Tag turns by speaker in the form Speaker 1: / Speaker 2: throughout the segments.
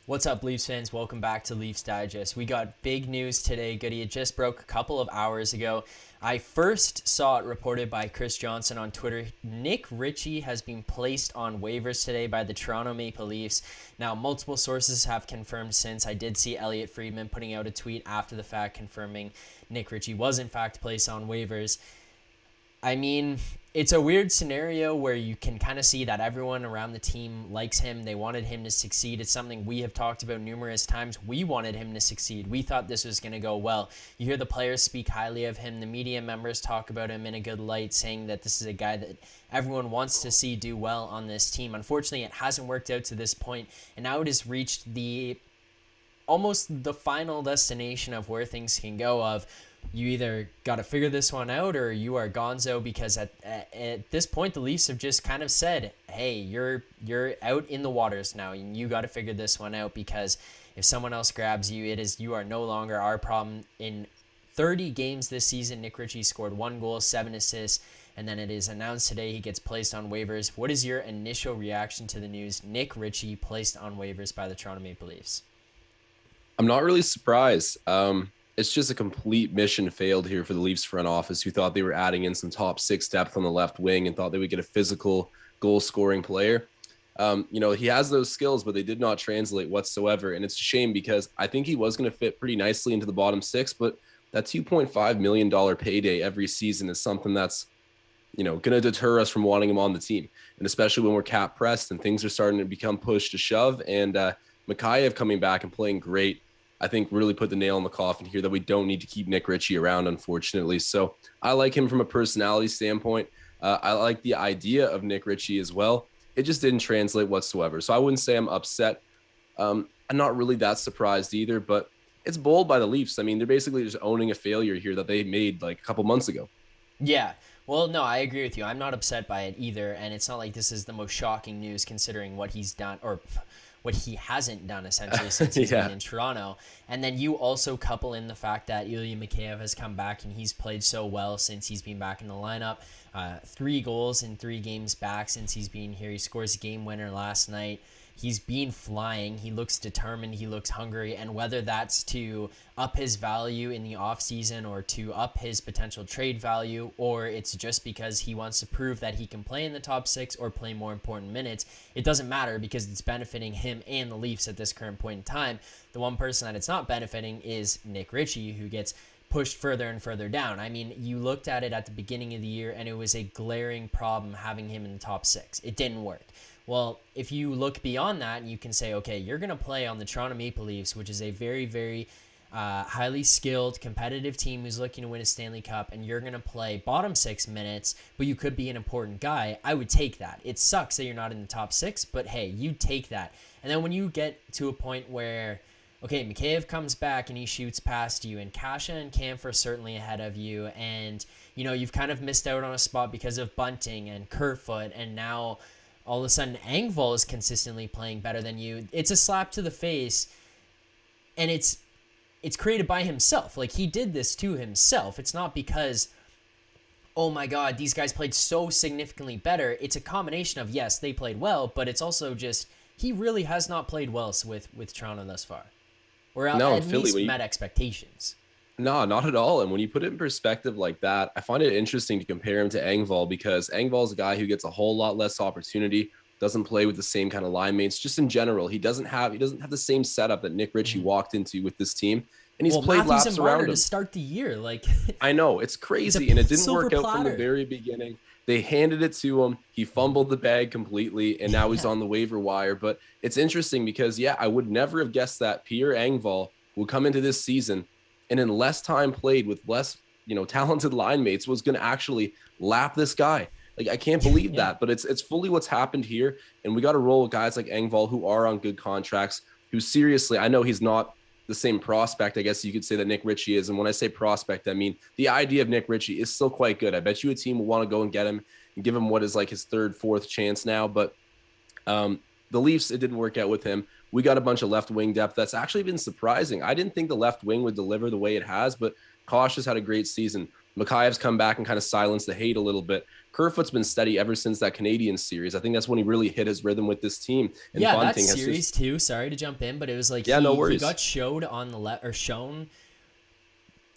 Speaker 1: What's up, Leafs fans? Welcome back to Leafs Digest. We got big news today, Goody. It just broke a couple of hours ago. I first saw it reported by Chris Johnson on Twitter. Nick Ritchie has been placed on waivers today by the Toronto Maple Leafs. Now, multiple sources have confirmed since. I did see Elliot Friedman putting out a tweet after the fact confirming Nick Ritchie was in fact placed on waivers. I mean, it's a weird scenario where you can kind of see that everyone around the team likes him. They wanted him to succeed. It's something we have talked about numerous times. We wanted him to succeed. We thought this was going to go well. You hear the players speak highly of him. The media members talk about him in a good light, saying that this is a guy that everyone wants to see do well on this team. Unfortunately, it hasn't worked out to this point, and now it has reached almost the final destination of where things can go of you either got to figure this one out or you are gonzo, because at this point the Leafs have just kind of said, hey, you're out in the waters now and you got to figure this one out, because if someone else grabs you, you are no longer our problem. In 30 games this season, Nick Ritchie scored 1 goal, 7 assists, and then it is announced today he gets placed on waivers. What is your initial reaction to the news? Nick Ritchie placed on waivers by the Toronto Maple Leafs.
Speaker 2: I'm not really surprised. It's just a complete mission failed here for the Leafs front office, who thought they were adding in some top 6 depth on the left wing and thought they would get a physical goal scoring player. He has those skills, but they did not translate whatsoever. And it's a shame because I think he was going to fit pretty nicely into the bottom 6, but that $2.5 million payday every season is something that's, going to deter us from wanting him on the team. And especially when we're cap pressed and things are starting to become push to shove, and Mikheyev coming back and playing great, I think really put the nail in the coffin here that we don't need to keep Nick Ritchie around, unfortunately. So I like him from a personality standpoint. I like the idea of Nick Ritchie as well. It just didn't translate whatsoever. So I wouldn't say I'm upset. I'm not really that surprised either, but it's bold by the Leafs. I mean, they're basically just owning a failure here that they made like a couple months ago.
Speaker 1: Yeah. Well, no, I agree with you. I'm not upset by it either, and it's not like this is the most shocking news considering what he's done, or what he hasn't done essentially since he's been in Toronto. And then you also couple in the fact that Ilya Mikheyev has come back and he's played so well since he's been back in the lineup. 3 goals in 3 games back since he's been here. He scores a game winner last night. He's been flying. He looks determined. He looks hungry. And whether that's to up his value in the offseason or to up his potential trade value, or it's just because he wants to prove that he can play in the top 6 or play more important minutes, it doesn't matter because it's benefiting him and the Leafs at this current point in time. The one person that it's not benefiting is Nick Ritchie, who gets pushed further and further down. I mean, you looked at it at the beginning of the year and it was a glaring problem having him in the top 6. It didn't work. Well, if you look beyond that, you can say, okay, you're going to play on the Toronto Maple Leafs, which is a very, very highly skilled, competitive team who's looking to win a Stanley Cup, and you're going to play bottom 6 minutes, but you could be an important guy. I would take that. It sucks that you're not in the top 6, but hey, you take that. And then when you get to a point where, okay, Mikheyev comes back and he shoots past you, and Kasha and Kampf are certainly ahead of you, and you've kind of missed out on a spot because of Bunting and Kerfoot, and now all of a sudden Engvall is consistently playing better than you. It's a slap to the face, and it's created by himself. Like, he did this to himself. It's not because, oh my God, these guys played so significantly better. It's a combination of, yes, they played well, but it's also just, he really has not played well with Toronto thus far. Or at least met expectations.
Speaker 2: No, not at all. And when you put it in perspective like that, I find it interesting to compare him to Engvall, because Engvall is a guy who gets a whole lot less opportunity, doesn't play with the same kind of line mates. Just in general, he doesn't have the same setup that Nick Ritchie walked into with this team. And he's played
Speaker 1: Matthews
Speaker 2: laps around him
Speaker 1: to start the year. Like,
Speaker 2: I know, it's crazy, and it didn't work out from the very beginning. They handed it to him. He fumbled the bag completely, and now he's on the waiver wire. But it's interesting because, I would never have guessed that Pierre Engvall would come into this season and in less time played with less, talented line mates was going to actually lap this guy. Like, I can't believe that, but it's fully what's happened here. And we got to roll with guys like Engvall who are on good contracts, who seriously, I know he's not the same prospect, I guess you could say, that Nick Ritchie is. And when I say prospect, I mean the idea of Nick Ritchie is still quite good. I bet you a team will want to go and get him and give him what is like his 3rd, 4th chance now. But the Leafs, it didn't work out with him. We got a bunch of left wing depth. That's actually been surprising. I didn't think the left wing would deliver the way it has, but Kosh has had a great season. Makhayev's come back and kind of silenced the hate a little bit. Kerfoot's been steady ever since that Canadian series. I think that's when he really hit his rhythm with this team. And
Speaker 1: Yeah, that
Speaker 2: Bunting
Speaker 1: series too. Sorry to jump in, but it was like
Speaker 2: no worries.
Speaker 1: He got showed on the left, or shown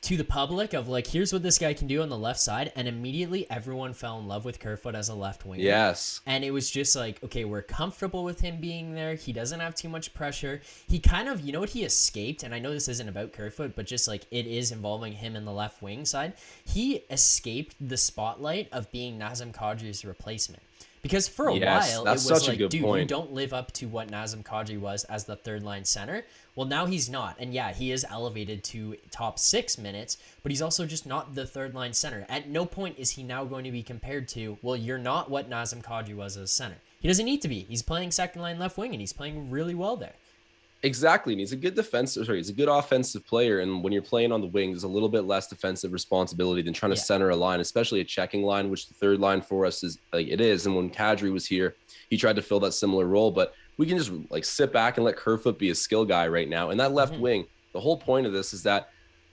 Speaker 1: to the public of like, here's what this guy can do on the left side, and immediately everyone fell in love with Kerfoot as a left winger.
Speaker 2: Yes.
Speaker 1: And it was just like, okay, we're comfortable with him being there. He doesn't have too much pressure. He kind of, you know what, he escaped, and I know this isn't about Kerfoot, but just like it is involving him in the left wing side. He escaped the spotlight of being Nazem Kadri's replacement. Because for a while, it was like, dude, you don't live up to what Nazem Kadri was as the third line center. Well, now he's not. And yeah, he is elevated to top 6 minutes, but he's also just not the third line center. At no point is he now going to be compared to, well, you're not what Nazem Kadri was as center. He doesn't need to be. He's playing second line left wing, and he's playing really well there.
Speaker 2: Exactly. And he's a good he's a good offensive player. And when you're playing on the wing, there's a little bit less defensive responsibility than trying to center a line, especially a checking line, which the third line for us is like it is. And when Kadri was here, he tried to fill that similar role, but we can just like sit back and let Kerfoot be a skill guy right now. And that left wing, the whole point of this is that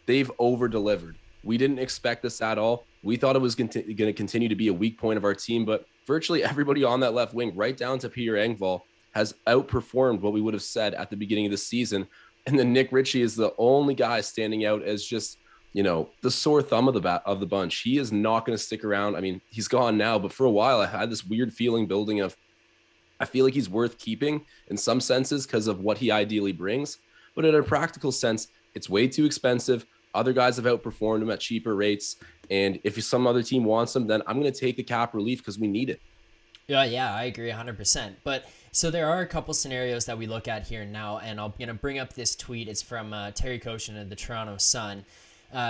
Speaker 2: they've over delivered. We didn't expect this at all. We thought it was going to continue to be a weak point of our team, but virtually everybody on that left wing, right down to Peter Engvall, has outperformed what we would have said at the beginning of the season. And then Nick Ritchie is the only guy standing out as just, you know, the sore thumb of the bunch. He is not going to stick around. I mean, he's gone now, but for a while I had this weird feeling building of, I feel like he's worth keeping in some senses because of what he ideally brings. But in a practical sense, it's way too expensive. Other guys have outperformed him at cheaper rates. And if some other team wants him, then I'm going to take the cap relief because we need it.
Speaker 1: Yeah, I agree 100%. But so there are a couple scenarios that we look at here now, and I'm going to bring up this tweet. It's from Terry Koshin of the Toronto Sun.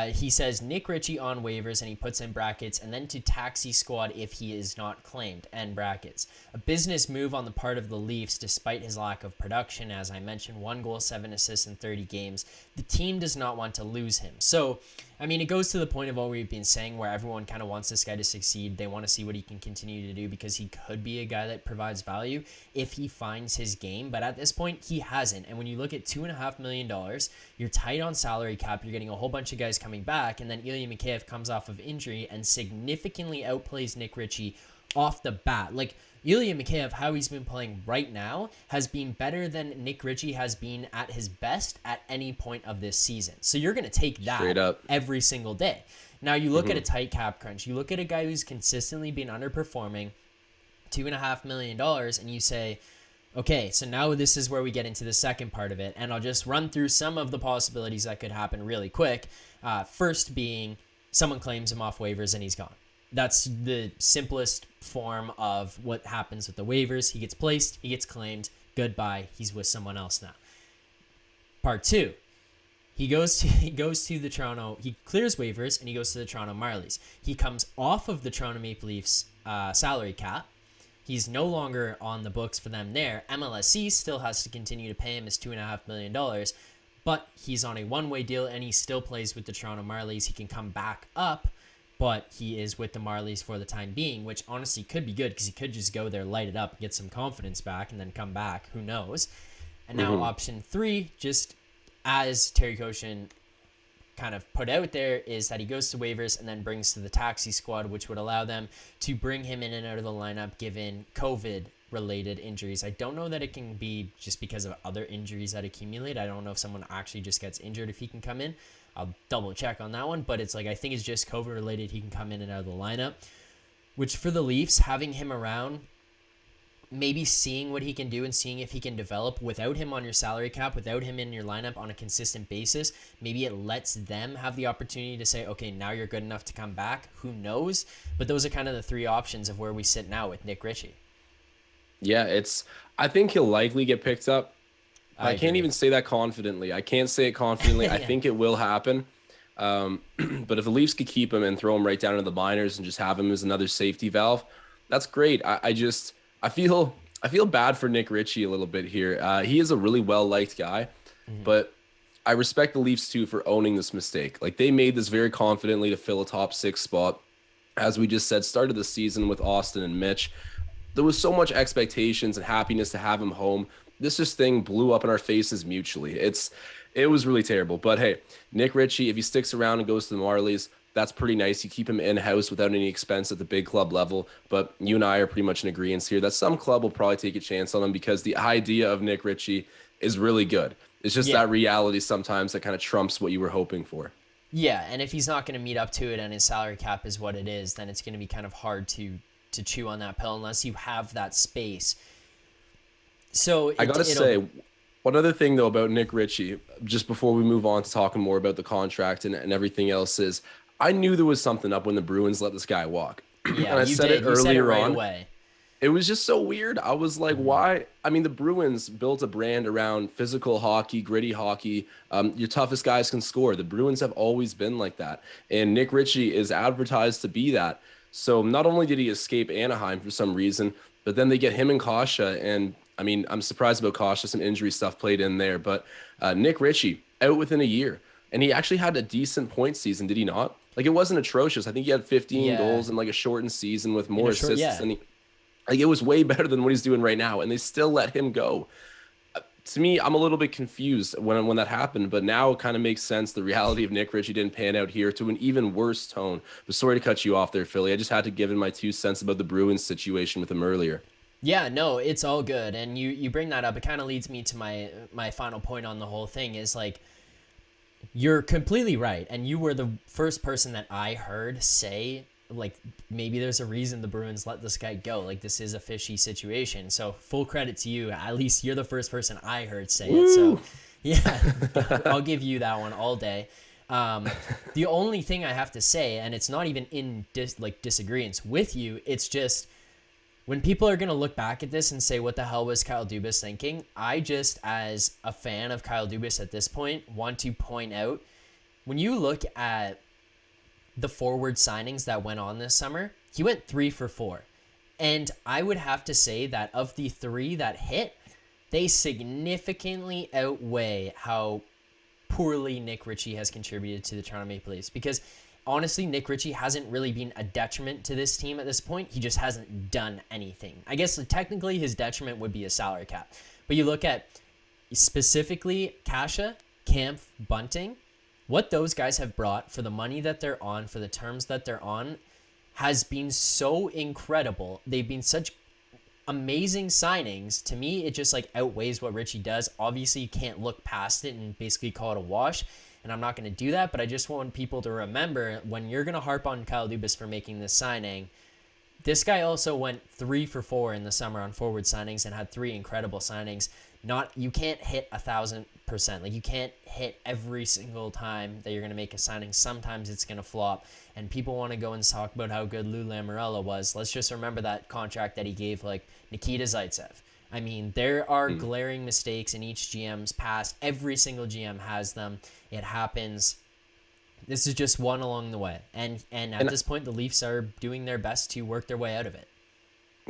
Speaker 1: He says, Nick Ritchie on waivers, and he puts in brackets, and then to taxi squad if he is not claimed, end brackets. A business move on the part of the Leafs despite his lack of production. As I mentioned, 1 goal, 7 assists in 30 games. The team does not want to lose him. So, I mean, it goes to the point of what we've been saying where everyone kind of wants this guy to succeed. They want to see what he can continue to do because he could be a guy that provides value if he finds his game. But at this point, he hasn't. And when you look at $2.5 million, you're tight on salary cap. You're getting a whole bunch of guys coming back. And then Ilya Mikheyev comes off of injury and significantly outplays Nick Ritchie off the bat. Like, Ilya Mikheyev, how he's been playing right now, has been better than Nick Ritchie has been at his best at any point of this season. So you're going to take that every single day. Now you look at a tight cap crunch. You look at a guy who's consistently been underperforming, $2.5 million, and you say, okay, so now this is where we get into the second part of it. And I'll just run through some of the possibilities that could happen really quick. First being someone claims him off waivers and he's gone. That's the simplest form of what happens with the waivers. He gets placed, he gets claimed, goodbye, he's with someone else now. Part 2, he goes to the Toronto, he clears waivers and he goes to the Toronto Marlies. He comes off of the Toronto Maple Leafs salary cap. He's no longer on the books for them there. MLSE still has to continue to pay him his $2.5 million, but he's on a one-way deal and he still plays with the Toronto Marlies. He can come back up, but he is with the Marlies for the time being, which honestly could be good because he could just go there, light it up, get some confidence back, and then come back. Who knows? And now option 3, just as Terry Koshin kind of put out there, is that he goes to waivers and then brings to the taxi squad, which would allow them to bring him in and out of the lineup given COVID-related injuries. I don't know that it can be just because of other injuries that accumulate. I don't know if someone actually just gets injured if he can come in. I'll double check on that one, but it's like, I think it's just COVID related. He can come in and out of the lineup, which for the Leafs, having him around, maybe seeing what he can do and seeing if he can develop without him on your salary cap, without him in your lineup on a consistent basis, maybe it lets them have the opportunity to say, okay, now you're good enough to come back. Who knows? But those are kind of the 3 options of where we sit now with Nick Ritchie.
Speaker 2: Yeah, I think he'll likely get picked up. I can't even say that confidently. I can't say it confidently. Yeah. I think it will happen. But if the Leafs could keep him and throw him right down to the minors and just have him as another safety valve, that's great. I feel bad for Nick Ritchie a little bit here. He is a really well-liked guy, but I respect the Leafs too for owning this mistake. Like, they made this very confidently to fill a top 6 spot. As we just said, started the season with Austin and Mitch. There was so much expectations and happiness to have him home. This thing blew up in our faces mutually. It was really terrible. But hey, Nick Ritchie, if he sticks around and goes to the Marlies, That's pretty nice. You keep him in-house without any expense at the big club level. But you and I are pretty much in agreement here that some club will probably take a chance on him because the idea of Nick Ritchie is really good. It's just
Speaker 1: Yeah.
Speaker 2: that reality sometimes that kind of trumps what you were hoping for.
Speaker 1: Yeah, and if he's not going to meet up to it and his salary cap is what it is, then it's going to be kind of hard to chew on that pill unless you have that space. So
Speaker 2: I gotta say, one other thing though about Nick Ritchie, just before we move on to talking more about the contract and everything else, is I knew there was something up when the Bruins let this guy walk. And
Speaker 1: yeah,
Speaker 2: I
Speaker 1: you
Speaker 2: said it
Speaker 1: did. You said it
Speaker 2: earlier
Speaker 1: right
Speaker 2: on.
Speaker 1: away.
Speaker 2: It was just so weird. I was like, why? I mean, the Bruins built a brand around physical hockey, gritty hockey. Your toughest guys can score. The Bruins have always been like that. And Nick Ritchie is advertised to be that. So not only did he escape Anaheim for some reason, but then they get him and Kasha. And I mean, I'm surprised about Kasha. Some injury stuff played in there. But Nick Ritchie out within a year. And he actually had a decent point season, did he not? Like, it wasn't atrocious. I think he had 15
Speaker 1: Yeah.
Speaker 2: goals in like a shortened season with more assists
Speaker 1: Yeah.
Speaker 2: than he. Like, it was way better than what he's doing right now, and they still let him go. To me, I'm a little bit confused when that happened, but now it kind of makes sense. The reality of Nick Ritchie didn't pan out here to an even worse tone. But sorry to cut you off there, Philly. I just had to give in my 2 cents about the Bruins situation with him earlier.
Speaker 1: Yeah, no, it's all good. And you bring that up. It kind of leads me to my final point on the whole thing is like, you're completely right. And you were the first person that I heard say, like, maybe there's a reason the Bruins let this guy go. Like, this is a fishy situation. So full credit to you. At least you're the first person I heard say it. So yeah, I'll give you that one all day. The only thing I have to say, and it's not even in disagreement with you, it's just when people are going to look back at this and say, what the hell was Kyle Dubas thinking? I just, as a fan of Kyle Dubas at this point, want to point out, when you look at the forward signings that went on this summer, he went 3 for 4. And I would have to say that of the 3 that hit, they significantly outweigh how poorly Nick Ritchie has contributed to the Toronto Maple Leafs. Because honestly, Nick Ritchie hasn't really been a detriment to this team at this point. He just hasn't done anything. I guess technically his detriment would be a salary cap. But you look at specifically Kasha, Kampf, Bunting, what those guys have brought for the money that they're on, for the terms that they're on, has been so incredible. They've been such amazing signings. To me, it just like outweighs what Ritchie does. Obviously, you can't look past it and basically call it a wash, and I'm not going to do that, but I just want people to remember, when you're going to harp on Kyle Dubas for making this signing, this guy also went 3 for 4 in the summer on forward signings and had 3 incredible signings. You can't hit 1,000%. Like, you can't hit every single time that you're going to make a signing. Sometimes it's going to flop, and people want to go and talk about how good Lou Lamoriello was. Let's just remember that contract that he gave like Nikita Zaitsev. I mean, there are glaring mistakes in each GM's past. Every single GM has them. It happens. This is just one along the way. And at this point, the Leafs are doing their best to work their way out of it.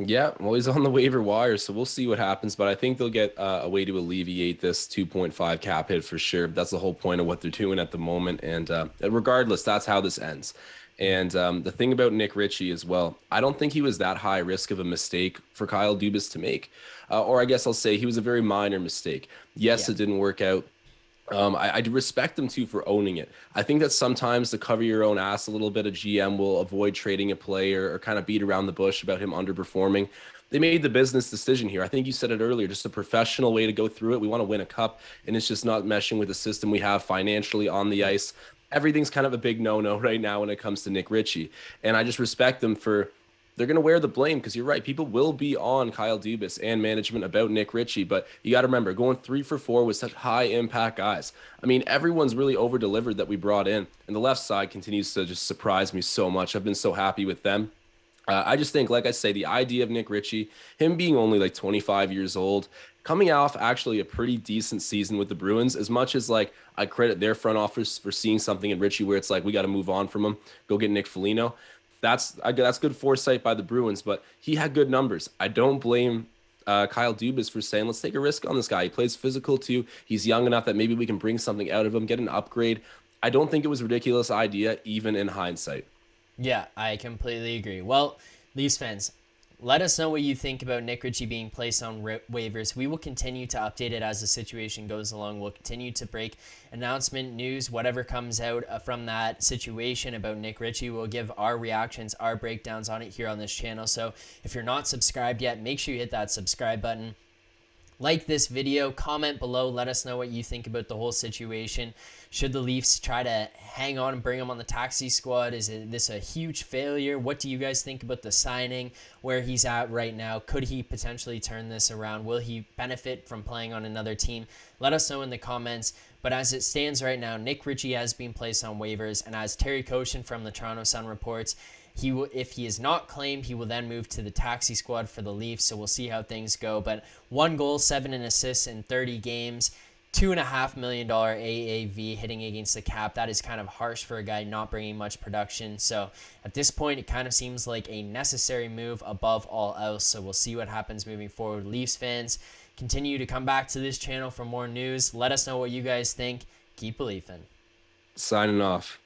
Speaker 2: Yeah, well, he's on the waiver wire, so we'll see what happens. But I think they'll get a way to alleviate this 2.5 cap hit for sure. That's the whole point of what they're doing at the moment. And regardless, that's how this ends. And the thing about Nick Ritchie as well, I don't think he was that high risk of a mistake for Kyle Dubas to make. Or I guess I'll say he was a very minor mistake. Yes, It didn't work out. I respect him too for owning it. I think that sometimes to cover your own ass a little bit, a GM will avoid trading a player or kind of beat around the bush about him underperforming. They made the business decision here. I think you said it earlier, just a professional way to go through it. We want to win a cup, and it's just not meshing with the system we have financially on the ice. Everything's kind of a big no-no right now when it comes to Nick Ritchie. And I just respect them for, they're going to wear the blame, because you're right. People will be on Kyle Dubas and management about Nick Ritchie, but you got to remember, going 3 for 4 with such high impact guys. I mean, everyone's really over delivered that we brought in, and the left side continues to just surprise me so much. I've been so happy with them. I just think, like I say, the idea of Nick Ritchie, him being only like 25 years old, coming off actually a pretty decent season with the Bruins, as much as like I credit their front office for seeing something in Ritchie where it's like, we got to move on from him, go get Nick Foligno. That's good foresight by the Bruins, but he had good numbers. I don't blame Kyle Dubas for saying, let's take a risk on this guy. He plays physical too. He's young enough that maybe we can bring something out of him, get an upgrade. I don't think it was a ridiculous idea, even in hindsight.
Speaker 1: Yeah, I completely agree. Well, Leafs fans, Let us know what you think about Nick Ritchie being placed on waivers. We will continue to update it as the situation goes along. We'll continue to break announcement news, whatever comes out from that situation about Nick Ritchie. We'll give our reactions, our breakdowns on it here on this channel. So if you're not subscribed yet, make sure you hit that subscribe button. Like this video, comment below, let us know what you think about the whole situation. Should the Leafs try to hang on and bring him on the taxi squad? Is this a huge failure? What do you guys think about the signing, where he's at right now? Could he potentially turn this around? Will he benefit from playing on another team? Let us know in the comments. But as it stands right now, Nick Ritchie has been placed on waivers, and as Terry Koshin from the Toronto Sun reports, if he is not claimed, he will then move to the taxi squad for the Leafs. So we'll see how things go. But 1 goal, 7 assists in 30 games, $2.5 million AAV hitting against the cap. That is kind of harsh for a guy not bringing much production. So at this point, it kind of seems like a necessary move above all else. So we'll see what happens moving forward. Leafs fans, continue to come back to this channel for more news. Let us know what you guys think. Keep believing.
Speaker 2: Signing off.